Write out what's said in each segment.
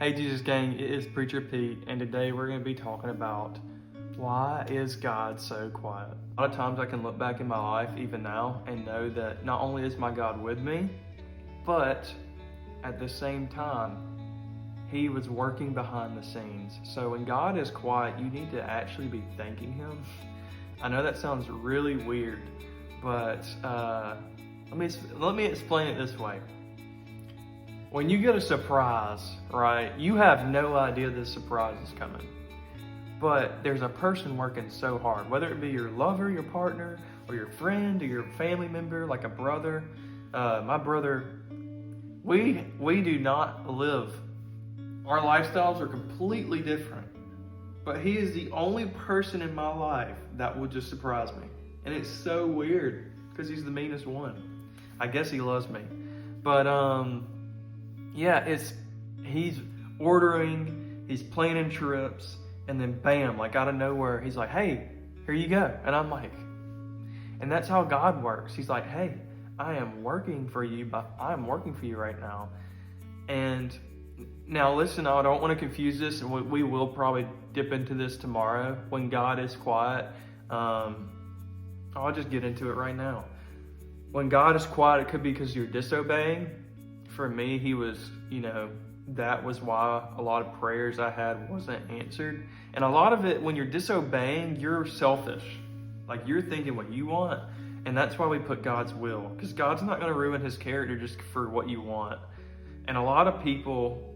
Hey Jesus Gang, it is Preacher Pete, and today we're going to be talking about why is God so quiet? A lot of times I can look back in my life, even now, and know that not only is my God with me, but at the same time, He was working behind the scenes. So when God is quiet, you need to actually be thanking Him. I know that sounds really weird, but let me explain it this way. When you get a surprise, right, you have no idea this surprise is coming. But there's a person working so hard, whether it be your lover, your partner, or your friend, or your family member, like a brother. My brother, we do not live. Our lifestyles are completely different. But he is the only person in my life that would just surprise me. And it's so weird, because he's the meanest one. I guess he loves me. But, yeah, he's ordering, he's planning trips, and then bam, like out of nowhere, he's like, hey, here you go. And I'm like, and that's how God works. He's like, hey, I am working for you, but I'm working for you right now. And now listen, I don't want to confuse this, and we will probably dip into this tomorrow when God is quiet. I'll just get into it right now. When God is quiet, it could be because you're disobeying. For me, he was, that was why a lot of prayers I had wasn't answered. And a lot of it, when you're disobeying, you're selfish. Like you're thinking what you want. And that's why we put God's will. Because God's not going to ruin his character just for what you want. And a lot of people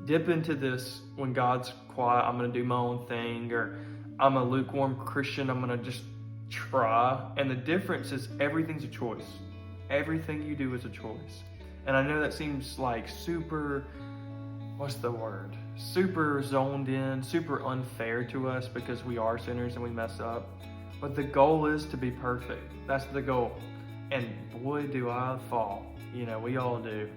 dip into this when God's quiet. I'm going to do my own thing. Or I'm a lukewarm Christian. I'm going to just try. And the difference is everything's a choice. Everything you do is a choice. And I know that seems like super zoned in, super unfair to us because we are sinners and we mess up. But the goal is to be perfect. That's the goal. And boy, do I fall. We all do.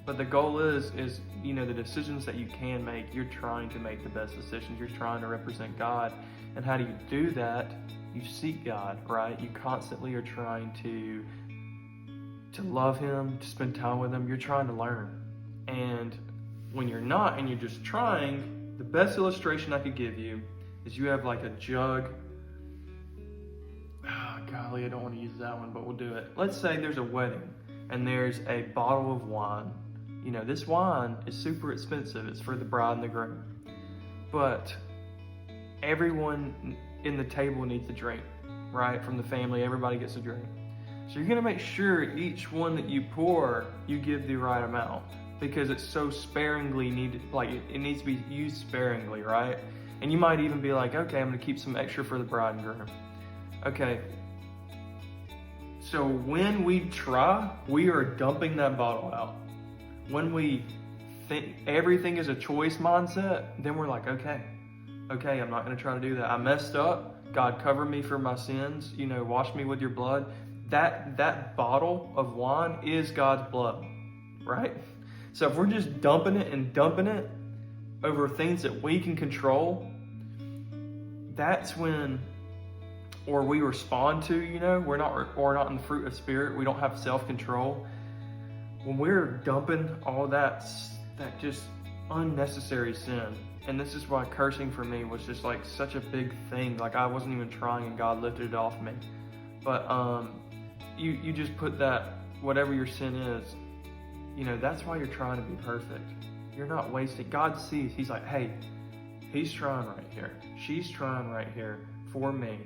But the goal is the decisions that you can make, you're trying to make the best decisions. You're trying to represent God. And how do you do that? You seek God, right? You constantly are trying to love him, to spend time with him. You're trying to learn. And when you're not and you're just trying, the best illustration I could give you is you have like a jug. Golly, I don't want to use that one, but we'll do it. Let's say there's a wedding and there's a bottle of wine. This wine is super expensive. It's for the bride and the groom. But everyone in the table needs a drink, right? From the family, everybody gets a drink. So you're going to make sure each one that you pour, you give the right amount because it's so sparingly needed, like it needs to be used sparingly, right? And you might even be like, okay, I'm going to keep some extra for the bride and groom. Okay. So when we try, we are dumping that bottle out. When we think everything is a choice mindset, then we're like, okay, I'm not going to try to do that. I messed up. God, cover me for my sins. Wash me with your blood. That bottle of wine is God's blood, right? So if we're just dumping it over things that we can control, that's when, or we respond to, we're not in the fruit of spirit. We don't have self-control. When we're dumping all that just unnecessary sin, and this is why cursing for me was just like such a big thing. Like I wasn't even trying and God lifted it off me. But, you just put that, whatever your sin is, that's why you're trying to be perfect. You're not wasting. God sees. He's like, hey, he's trying right here. She's trying right here for me.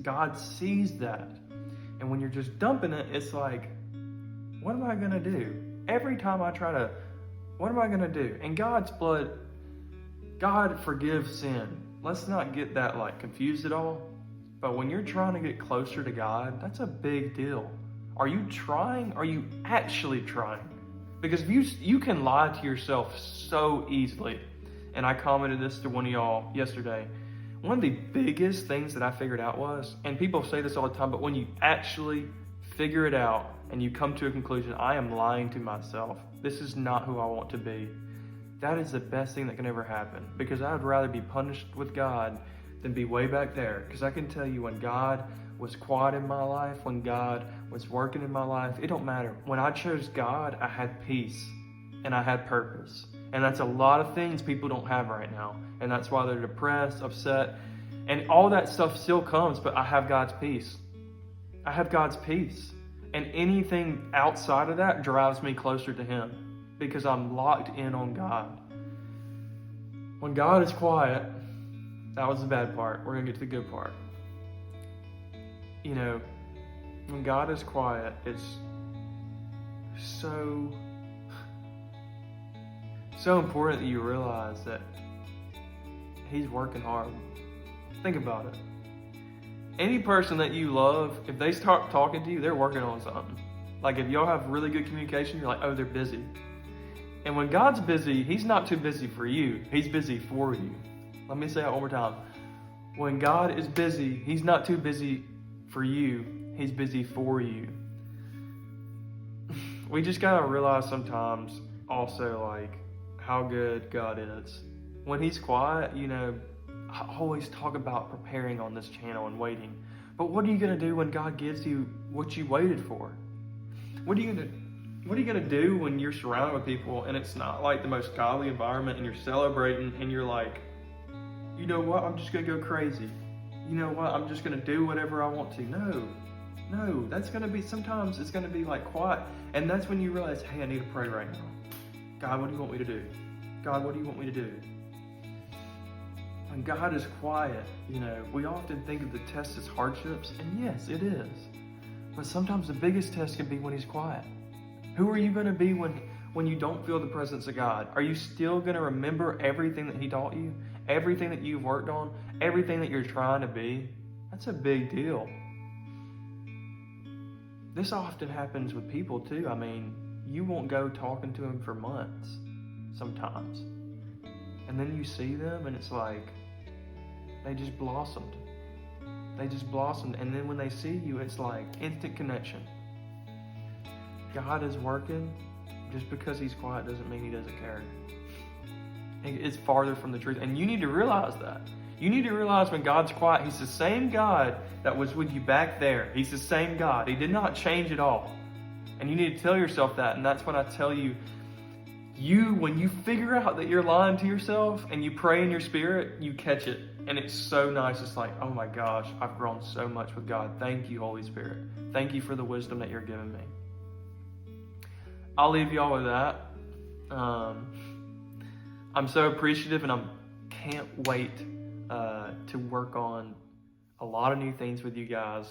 God sees that. And when you're just dumping it, it's like, what am I going to do? Every time I try to, what am I going to do? And God's blood, God forgives sin. Let's not get that like confused at all. But when you're trying to get closer to God, that's a big deal. Are you trying? Are you actually trying? Because if you can lie to yourself so easily. And I commented this to one of y'all yesterday. One of the biggest things that I figured out was, and people say this all the time, but when you actually figure it out and you come to a conclusion, I am lying to myself. This is not who I want to be. That is the best thing that can ever happen. Because I would rather be punished with God than be way back there. Because I can tell you when God was quiet in my life, when God was working in my life, it don't matter. When I chose God, I had peace. and I had purpose. And that's a lot of things people don't have right now. And that's why they're depressed, upset, and all that stuff still comes, but I have God's peace. I have God's peace. And anything outside of that drives me closer to Him because I'm locked in on God. When God is quiet, that was the bad part. We're going to get to the good part. You know, when God is quiet, it's so important that you realize that He's working hard. Think about it. Any person that you love, if they start talking to you, they're working on something. Like if y'all have really good communication, you're like, oh, they're busy. And when God's busy, He's not too busy for you. He's busy for you. Let me say that one more time. When God is busy, He's not too busy for you. He's busy for you. We just gotta realize sometimes also like how good God is. When He's quiet, you know, I always talk about preparing on this channel and waiting. But what are you going to do when God gives you what you waited for? What are you going to do when you're surrounded with people and it's not like the most godly environment and you're celebrating and you're like, you know what, I'm just going to go crazy. You know what, I'm just going to do whatever I want to. No, that's going to be, sometimes it's going to be like quiet. And that's when you realize, hey, I need to pray right now. God, what do you want me to do? God, what do you want me to do? When God is quiet, you know, we often think of the test as hardships, and yes, it is. But sometimes the biggest test can be when He's quiet. Who are you going to be when you don't feel the presence of God? Are you still going to remember everything that He taught you? Everything that you've worked on? Everything that you're trying to be? That's a big deal. This often happens with people too. I mean, you won't go talking to them for months sometimes. And then you see them and it's like, they just blossomed. And then when they see you, it's like instant connection. God is working. Just because He's quiet doesn't mean He doesn't care. It's farther from the truth. And you need to realize that. You need to realize when God's quiet, He's the same God that was with you back there. He's the same God. He did not change at all. And you need to tell yourself that. And that's when I tell you, when you figure out that you're lying to yourself and you pray in your spirit, you catch it. And it's so nice. It's like, oh my gosh, I've grown so much with God. Thank you, Holy Spirit. Thank you for the wisdom that you're giving me. I'll leave y'all with that. I'm so appreciative and I can't wait to work on a lot of new things with you guys.